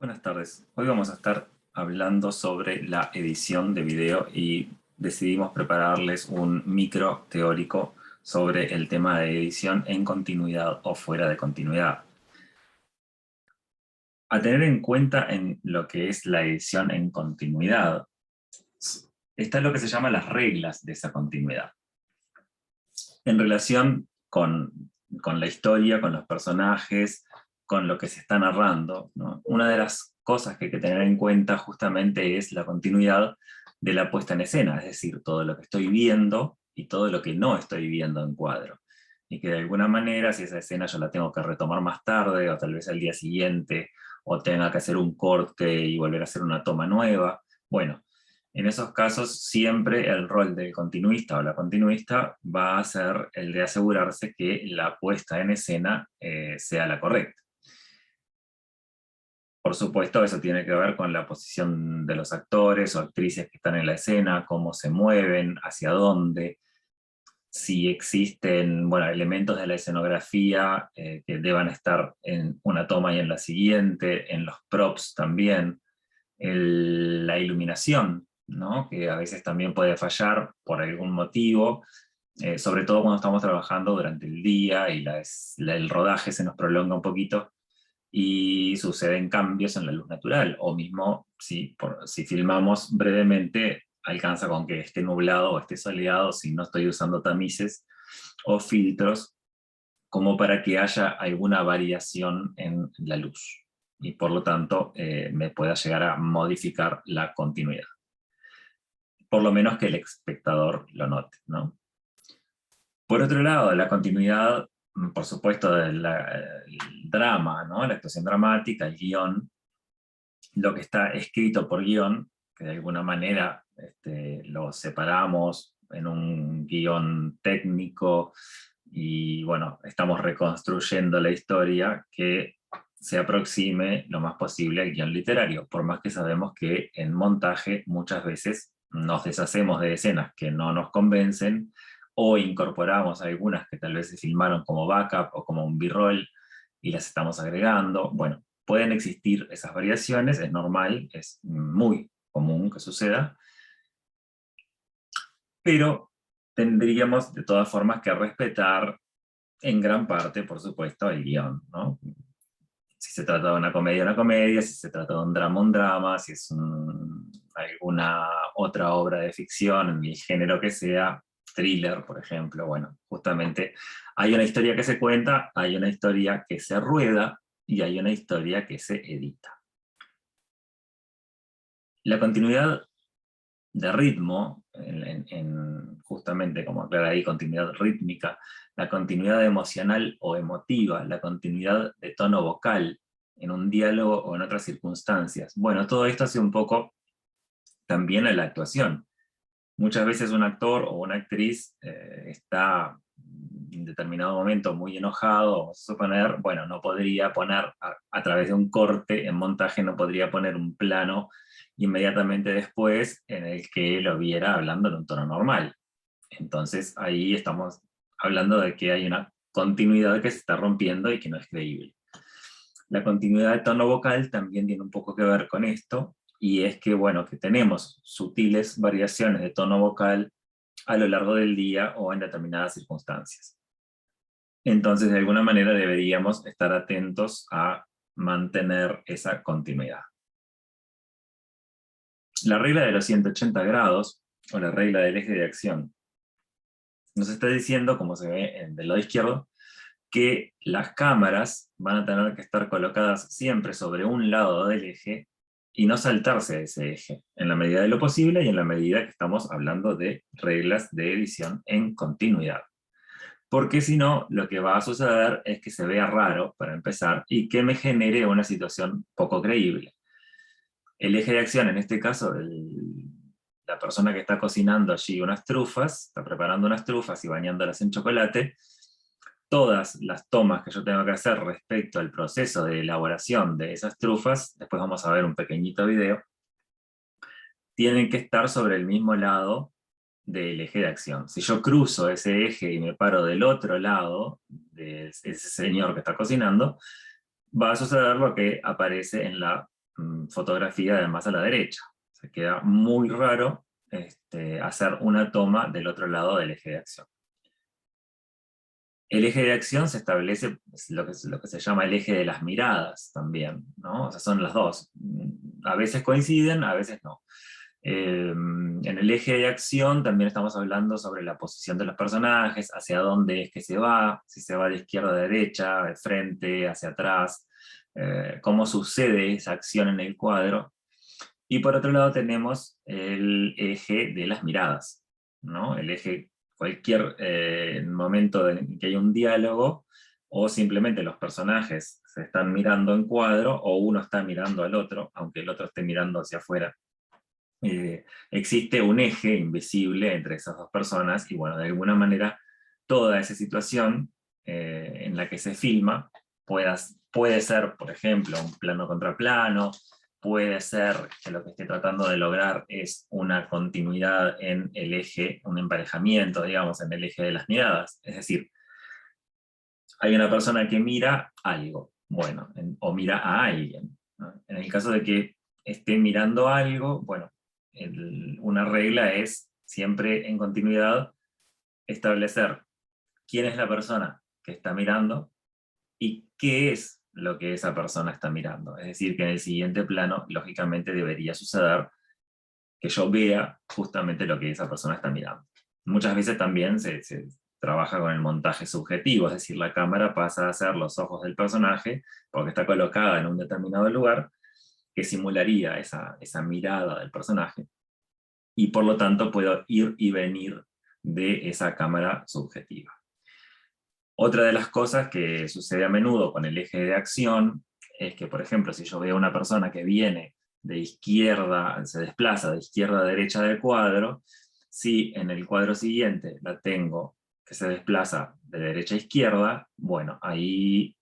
Buenas tardes. Hoy vamos a estar hablando sobre la edición de video y decidimos prepararles un micro teórico sobre el tema de edición en continuidad o fuera de continuidad. A tener en cuenta en lo que es la edición en continuidad, está lo que se llama las reglas de esa continuidad. En relación con la historia, con los personajes, con lo que se está narrando, ¿no? Una de las cosas que hay que tener en cuenta justamente es la continuidad de la puesta en escena, es decir, todo lo que estoy viendo y todo lo que no estoy viendo en cuadro. Y que de alguna manera, si esa escena yo la tengo que retomar más tarde, o tal vez al día siguiente, o tenga que hacer un corte y volver a hacer una toma nueva, bueno, en esos casos siempre el rol del continuista o la continuista va a ser el de asegurarse que la puesta en escena sea la correcta. Por supuesto, eso tiene que ver con la posición de los actores o actrices que están en la escena, cómo se mueven, hacia dónde, si existen, bueno, elementos de la escenografía que deban estar en una toma y en la siguiente, en los props también, la iluminación, ¿no? Que a veces también puede fallar por algún motivo, sobre todo cuando estamos trabajando durante el día y el rodaje se nos prolonga un poquito y suceden cambios en la luz natural, o mismo si filmamos brevemente, alcanza con que esté nublado o esté soleado si no estoy usando tamices o filtros, como para que haya alguna variación en la luz, y por lo tanto me pueda llegar a modificar la continuidad. Por lo menos que el espectador lo note, ¿no? Por otro lado, la continuidad, por supuesto, del drama, ¿no? La actuación dramática, el guión, lo que está escrito por guión, que de alguna manera lo separamos en un guión técnico y bueno, estamos reconstruyendo la historia que se aproxime lo más posible al guión literario, por más que sabemos que en montaje muchas veces nos deshacemos de escenas que no nos convencen o incorporamos algunas que tal vez se filmaron como backup o como un b-roll y las estamos agregando. Bueno, pueden existir esas variaciones, es normal, es muy común que suceda, pero tendríamos de todas formas que respetar en gran parte, por supuesto, el guión, ¿no? Si se trata de una comedia, si se trata de un drama, si es alguna otra obra de ficción, en el género que sea, thriller, por ejemplo, bueno, justamente hay una historia que se cuenta, hay una historia que se rueda, y hay una historia que se edita. La continuidad de ritmo, justamente como aclara ahí, continuidad rítmica, la continuidad emocional o emotiva, la continuidad de tono vocal en un diálogo o en otras circunstancias. Bueno, todo esto hace un poco también a la actuación. Muchas veces un actor o una actriz está en determinado momento muy enojado, vamos a suponer, bueno, no podría poner, a través de un corte en montaje, no podría poner un plano inmediatamente después en el que lo viera hablando en un tono normal. Entonces ahí estamos hablando de que hay una continuidad que se está rompiendo y que no es creíble. La continuidad de tono vocal también tiene un poco que ver con esto, y es que, bueno, que tenemos sutiles variaciones de tono vocal a lo largo del día o en determinadas circunstancias. Entonces, de alguna manera deberíamos estar atentos a mantener esa continuidad. La regla de los 180 grados, o la regla del eje de acción, nos está diciendo, como se ve del lado izquierdo, que las cámaras van a tener que estar colocadas siempre sobre un lado del eje y no saltarse de ese eje, en la medida de lo posible y en la medida que estamos hablando de reglas de edición en continuidad. Porque si no, lo que va a suceder es que se vea raro, para empezar, y que me genere una situación poco creíble. El eje de acción, en este caso, la persona que está cocinando allí unas trufas, está preparando unas trufas y bañándolas en chocolate, todas las tomas que yo tengo que hacer respecto al proceso de elaboración de esas trufas, después vamos a ver un pequeñito video, tienen que estar sobre el mismo lado del eje de acción. Si yo cruzo ese eje y me paro del otro lado de ese señor que está cocinando, va a suceder lo que aparece en la fotografía además a la derecha. Se queda muy raro hacer una toma del otro lado del eje de acción. El eje de acción se establece, es lo que se llama el eje de las miradas también, ¿no? O sea, son las dos. A veces coinciden, a veces no. En el eje de acción también estamos hablando sobre la posición de los personajes, hacia dónde es que se va, si se va de izquierda a derecha, de frente, hacia atrás, cómo sucede esa acción en el cuadro. Y por otro lado tenemos el eje de las miradas, ¿no? El eje, cualquier momento en que hay un diálogo, o simplemente los personajes se están mirando en cuadro, o uno está mirando al otro, aunque el otro esté mirando hacia afuera. Existe un eje invisible entre esas dos personas, y bueno, de alguna manera toda esa situación en la que se filma puede ser, por ejemplo, un plano contra plano, puede ser que lo que esté tratando de lograr es una continuidad en el eje, un emparejamiento, digamos, en el eje de las miradas. Es decir, hay una persona que mira algo, bueno, o mira a alguien, ¿no? En el caso de que esté mirando algo, bueno, una regla es siempre en continuidad establecer quién es la persona que está mirando y qué es lo que esa persona está mirando. Es decir, que en el siguiente plano, lógicamente, debería suceder que yo vea justamente lo que esa persona está mirando. Muchas veces también se trabaja con el montaje subjetivo, es decir, la cámara pasa a ser los ojos del personaje porque está colocada en un determinado lugar que simularía esa mirada del personaje, y por lo tanto puedo ir y venir de esa cámara subjetiva. Otra de las cosas que sucede a menudo con el eje de acción es que, por ejemplo, si yo veo a una persona que viene de izquierda, se desplaza de izquierda a derecha del cuadro, si en el cuadro siguiente la tengo que se desplaza de derecha a izquierda, bueno, ahí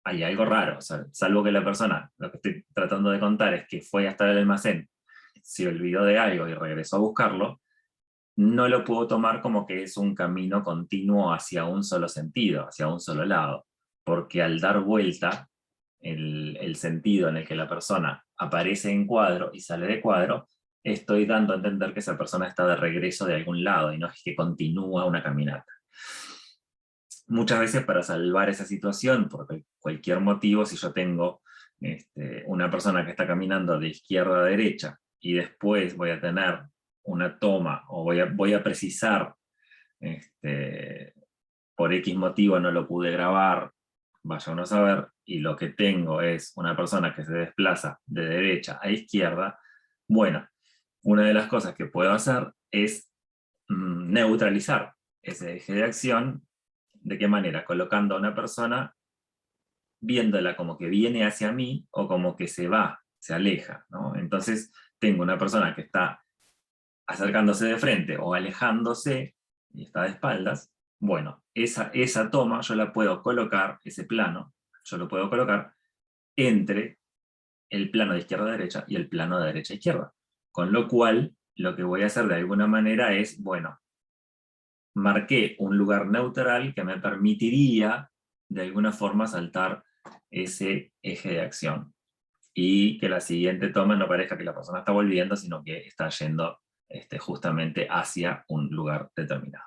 hay algo raro, o sea, salvo que la persona, lo que estoy tratando de contar es que fue hasta el almacén, se olvidó de algo y regresó a buscarlo, no lo puedo tomar como que es un camino continuo hacia un solo sentido, hacia un solo lado, porque al dar vuelta el sentido en el que la persona aparece en cuadro y sale de cuadro, estoy dando a entender que esa persona está de regreso de algún lado y no es que continúa una caminata. Muchas veces para salvar esa situación, por cualquier motivo, si yo tengo una persona que está caminando de izquierda a derecha y después voy a tener una toma, o voy a precisar, por X motivo no lo pude grabar, vaya uno a saber, y lo que tengo es una persona que se desplaza de derecha a izquierda, bueno, una de las cosas que puedo hacer es neutralizar ese eje de acción. ¿De qué manera? Colocando a una persona, viéndola como que viene hacia mí, o como que se va, se aleja, ¿no? Entonces tengo una persona que está acercándose de frente o alejándose y está de espaldas. Bueno, esa toma yo la puedo colocar, ese plano, yo lo puedo colocar entre el plano de izquierda a derecha y el plano de derecha a izquierda. Con lo cual, lo que voy a hacer de alguna manera es, bueno, marqué un lugar neutral que me permitiría de alguna forma saltar ese eje de acción, y que la siguiente toma no parezca que la persona está volviendo, sino que está yendo justamente hacia un lugar determinado.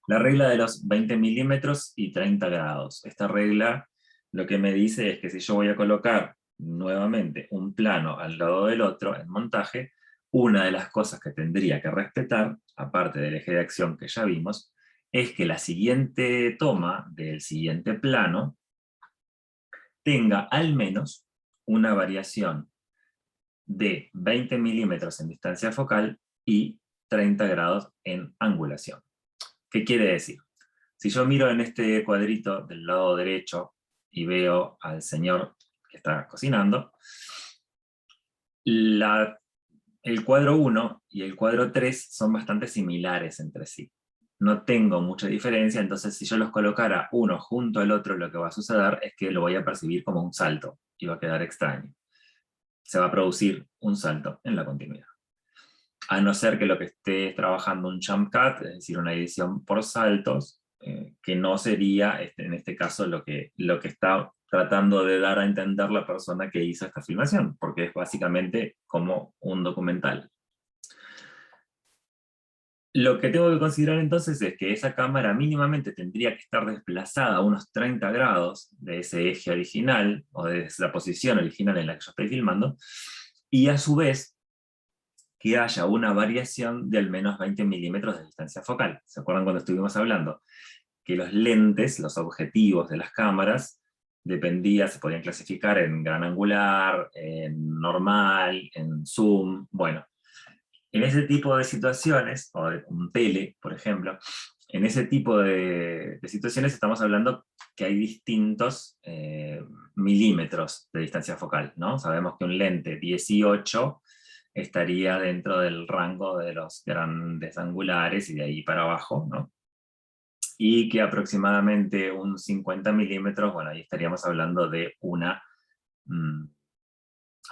La regla de los 20 milímetros y 30 grados. Esta regla lo que me dice es que si yo voy a colocar nuevamente un plano al lado del otro en montaje, una de las cosas que tendría que respetar, aparte del eje de acción que ya vimos, es que la siguiente toma del siguiente plano tenga al menos una variación de 20 milímetros en distancia focal y 30 grados en angulación. ¿Qué quiere decir? Si yo miro en este cuadrito del lado derecho y veo al señor que está cocinando, el cuadro 1 y el cuadro 3 son bastante similares entre sí. No tengo mucha diferencia, entonces si yo los colocara uno junto al otro, lo que va a suceder es que lo voy a percibir como un salto y va a quedar extraño. Se va a producir un salto en la continuidad. A no ser que lo que esté trabajando un jump cut, es decir, una edición por saltos, que no sería en este caso lo que está tratando de dar a entender la persona que hizo esta filmación, porque es básicamente como un documental. Lo que tengo que considerar entonces es que esa cámara mínimamente tendría que estar desplazada a unos 30 grados de ese eje original, o de la posición original en la que yo estoy filmando, y a su vez que haya una variación de al menos 20 milímetros de distancia focal. ¿Se acuerdan cuando estuvimos hablando? Que los lentes, los objetivos de las cámaras, se podían clasificar en gran angular, en normal, en zoom, bueno. En ese tipo de situaciones, o de un tele, por ejemplo, en ese tipo de situaciones estamos hablando que hay distintos milímetros de distancia focal, ¿no? Sabemos que un lente 18 estaría dentro del rango de los grandes angulares y de ahí para abajo, ¿no? Y que aproximadamente un 50 milímetros, bueno, ahí estaríamos hablando de una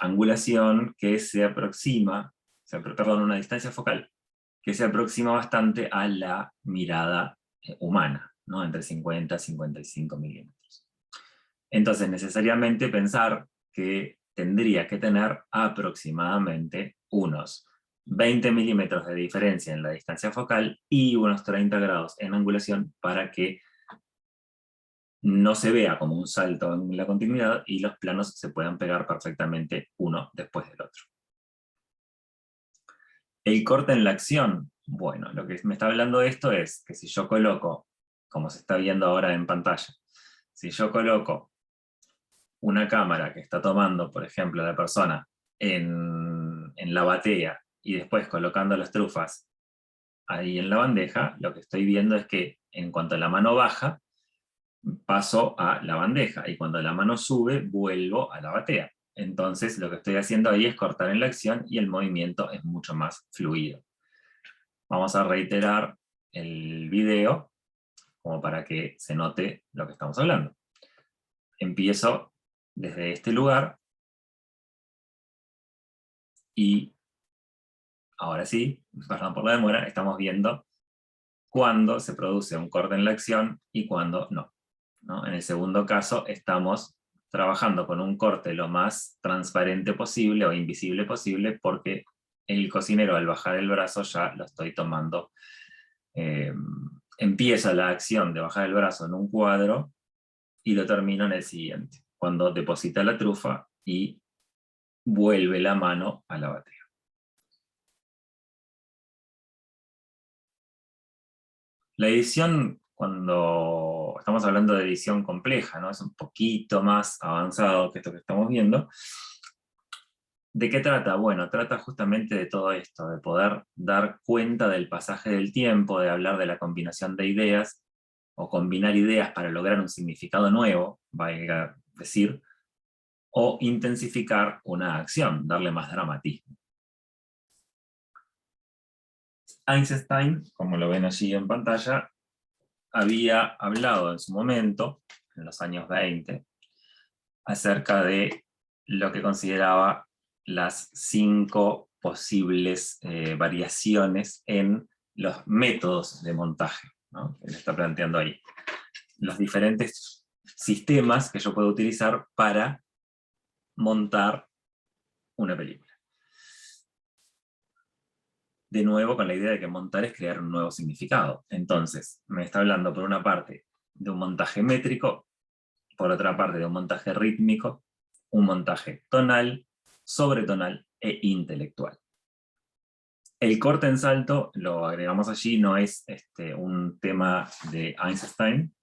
angulación que se aproxima, perdón, una distancia focal, que se aproxima bastante a la mirada humana, ¿no? Entre 50 y 55 milímetros. Entonces, necesariamente pensar que tendría que tener aproximadamente unos 20 milímetros de diferencia en la distancia focal y unos 30 grados en angulación para que no se vea como un salto en la continuidad y los planos se puedan pegar perfectamente uno después del otro. El corte en la acción, bueno, lo que me está hablando esto es que si yo coloco, como se está viendo ahora en pantalla, si yo coloco una cámara que está tomando, por ejemplo, a la persona en la batea y después colocando las trufas ahí en la bandeja, lo que estoy viendo es que en cuanto la mano baja, paso a la bandeja, y cuando la mano sube, vuelvo a la batea. Entonces lo que estoy haciendo ahí es cortar en la acción y el movimiento es mucho más fluido. Vamos a reiterar el video como para que se note lo que estamos hablando. Empiezo desde este lugar y ahora sí, perdón por la demora, estamos viendo cuándo se produce un corte en la acción y cuándo no, ¿no? En el segundo caso estamos trabajando con un corte lo más transparente posible o invisible posible, porque el cocinero al bajar el brazo ya lo estoy tomando. Empieza la acción de bajar el brazo en un cuadro y lo termino en el siguiente, cuando deposita la trufa y vuelve la mano a la batea. La edición, cuando estamos hablando de edición compleja, ¿no? Es un poquito más avanzado que esto que estamos viendo. ¿De qué trata? Bueno, trata justamente de todo esto, de poder dar cuenta del pasaje del tiempo, de hablar de la combinación de ideas, o combinar ideas para lograr un significado nuevo, valga decir, o intensificar una acción, darle más dramatismo. Einstein, como lo ven allí en pantalla, había hablado en su momento, en los años 20, acerca de lo que consideraba las 5 posibles variaciones en los métodos de montaje, ¿no? Que él está planteando ahí. Los diferentes sistemas que yo puedo utilizar para montar una película. De nuevo con la idea de que montar es crear un nuevo significado. Entonces, me está hablando por una parte de un montaje métrico, por otra parte de un montaje rítmico, un montaje tonal, sobretonal e intelectual. El corte en salto, lo agregamos allí, no es un tema de Einstein,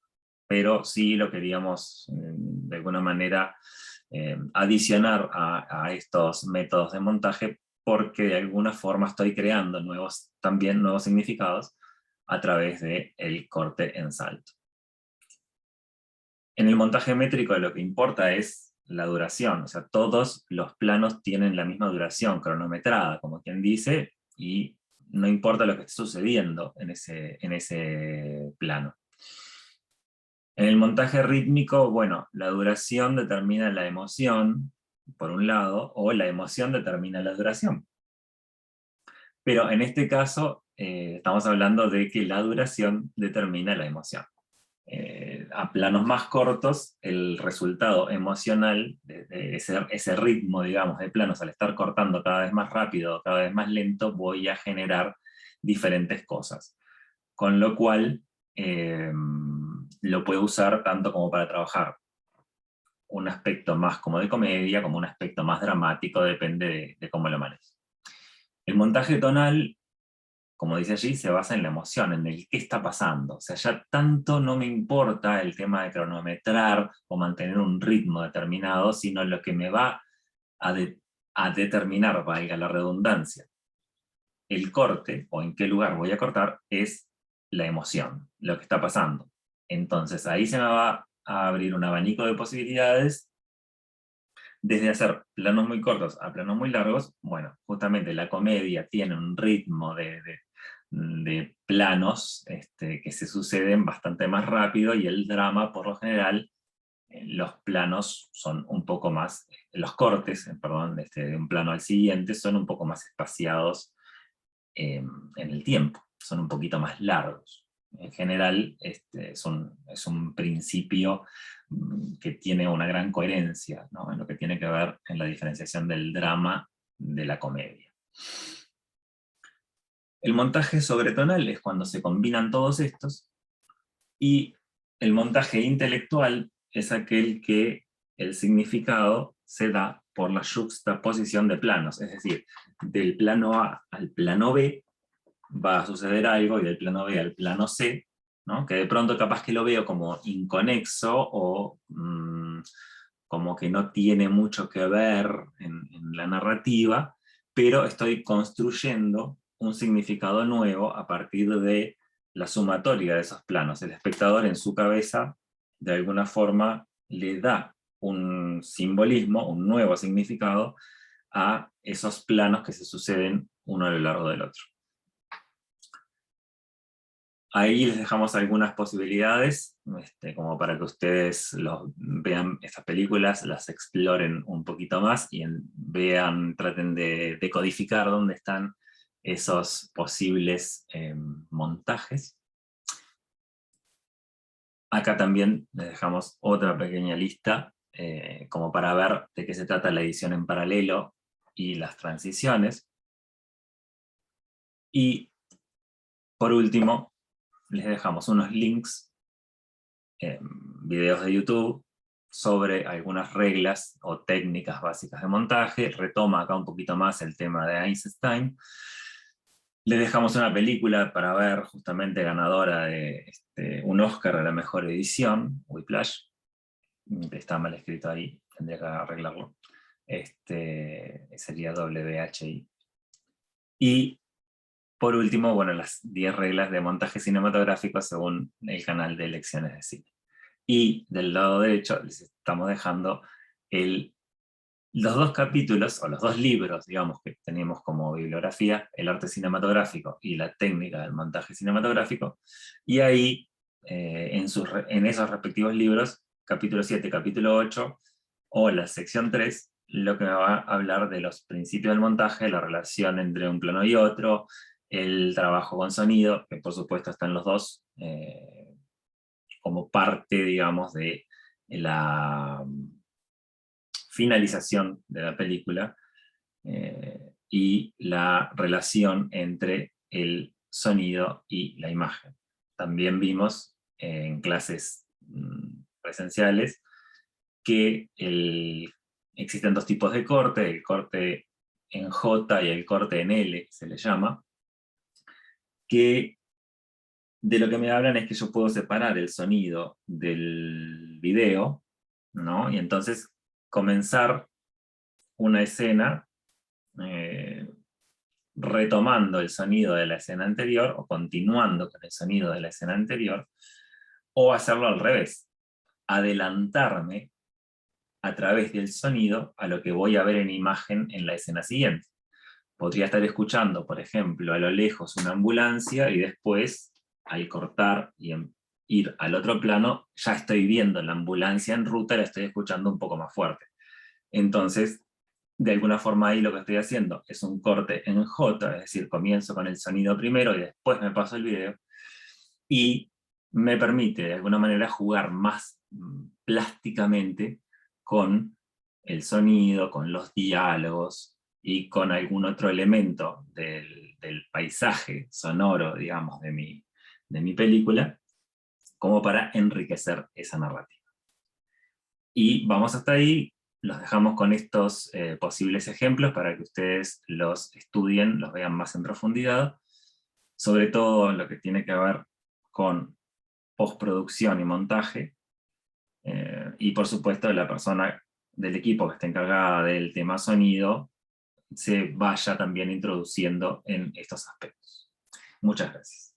pero sí lo queríamos de alguna manera adicionar a estos métodos de montaje, porque de alguna forma estoy creando también nuevos significados a través del corte en salto. En el montaje métrico lo que importa es la duración, o sea, todos los planos tienen la misma duración cronometrada, como quien dice, y no importa lo que esté sucediendo en ese plano. En el montaje rítmico, bueno, la duración determina la emoción, por un lado, o la emoción determina la duración. Pero en este caso, estamos hablando de que la duración determina la emoción. a planos más cortos, el resultado emocional de ese ritmo, digamos, de planos, al estar cortando cada vez más rápido, cada vez más lento, voy a generar diferentes cosas. Con lo cual, lo puedo usar tanto como para trabajar un aspecto más como de comedia, como un aspecto más dramático, depende de cómo lo manejes. El montaje tonal, como dice allí, se basa en la emoción, en el qué está pasando. O sea, ya tanto no me importa el tema de cronometrar o mantener un ritmo determinado, sino lo que me va a determinar, valga la redundancia, el corte, o en qué lugar voy a cortar, es la emoción, lo que está pasando. Entonces ahí se me va a abrir un abanico de posibilidades, desde hacer planos muy cortos a planos muy largos. Bueno, justamente la comedia tiene un ritmo de planos que se suceden bastante más rápido, y el drama, por lo general, los planos son un poco más, los cortes, perdón, de un plano al siguiente son un poco más espaciados en el tiempo, son un poquito más largos. En general, es un principio que tiene una gran coherencia, ¿no?, en lo que tiene que ver en la diferenciación del drama de la comedia. El montaje sobretonal es cuando se combinan todos estos, y el montaje intelectual es aquel que el significado se da por la yuxtaposición de planos, es decir, del plano A al plano B va a suceder algo, y del plano B al plano C, ¿no?, que de pronto capaz que lo veo como inconexo, o como que no tiene mucho que ver en la narrativa, pero estoy construyendo un significado nuevo a partir de la sumatoria de esos planos. El espectador en su cabeza, de alguna forma, le da un simbolismo, un nuevo significado, a esos planos que se suceden uno a lo largo del otro. Ahí les dejamos algunas posibilidades, como para que ustedes vean estas películas, las exploren un poquito más, y vean, traten de decodificar dónde están esos posibles montajes. Acá también les dejamos otra pequeña lista, como para ver de qué se trata la edición en paralelo y las transiciones. Y por último, les dejamos unos links, videos de YouTube, sobre algunas reglas o técnicas básicas de montaje. Retoma acá un poquito más el tema de Eisenstein. Les dejamos una película para ver, justamente ganadora de un Oscar a la mejor edición, Whiplash. Está mal escrito ahí, tendría que arreglarlo. Sería WHI. Y por último, bueno, las 10 reglas de montaje cinematográfico según el canal de Lecciones de Cine. Y del lado derecho les estamos dejando los dos capítulos, o los dos libros, digamos, que tenemos como bibliografía: El arte cinematográfico y la técnica del montaje cinematográfico. Y ahí, en esos respectivos libros, capítulo 7, capítulo 8, o la sección 3, lo que me va a hablar de los principios del montaje, la relación entre un plano y otro, el trabajo con sonido, que por supuesto están los dos como parte, digamos, de la finalización de la película, y la relación entre el sonido y la imagen. También vimos en clases presenciales que existen dos tipos de corte: el corte en J y el corte en L, se le llama, que de lo que me hablan es que yo puedo separar el sonido del video, ¿no?, y entonces comenzar una escena retomando el sonido de la escena anterior, o continuando con el sonido de la escena anterior, o hacerlo al revés, adelantarme a través del sonido a lo que voy a ver en imagen en la escena siguiente. Podría estar escuchando, por ejemplo, a lo lejos una ambulancia, y después, al cortar y ir al otro plano, ya estoy viendo la ambulancia en ruta y la estoy escuchando un poco más fuerte. Entonces, de alguna forma ahí lo que estoy haciendo es un corte en J, es decir, comienzo con el sonido primero y después me paso el video, y me permite de alguna manera jugar más plásticamente con el sonido, con los diálogos y con algún otro elemento del paisaje sonoro, digamos, de mi película, como para enriquecer esa narrativa. Y vamos hasta ahí, los dejamos con estos posibles ejemplos para que ustedes los estudien, los vean más en profundidad, sobre todo lo que tiene que ver con postproducción y montaje, y por supuesto la persona del equipo que está encargada del tema sonido se vaya también introduciendo en estos aspectos. Muchas gracias.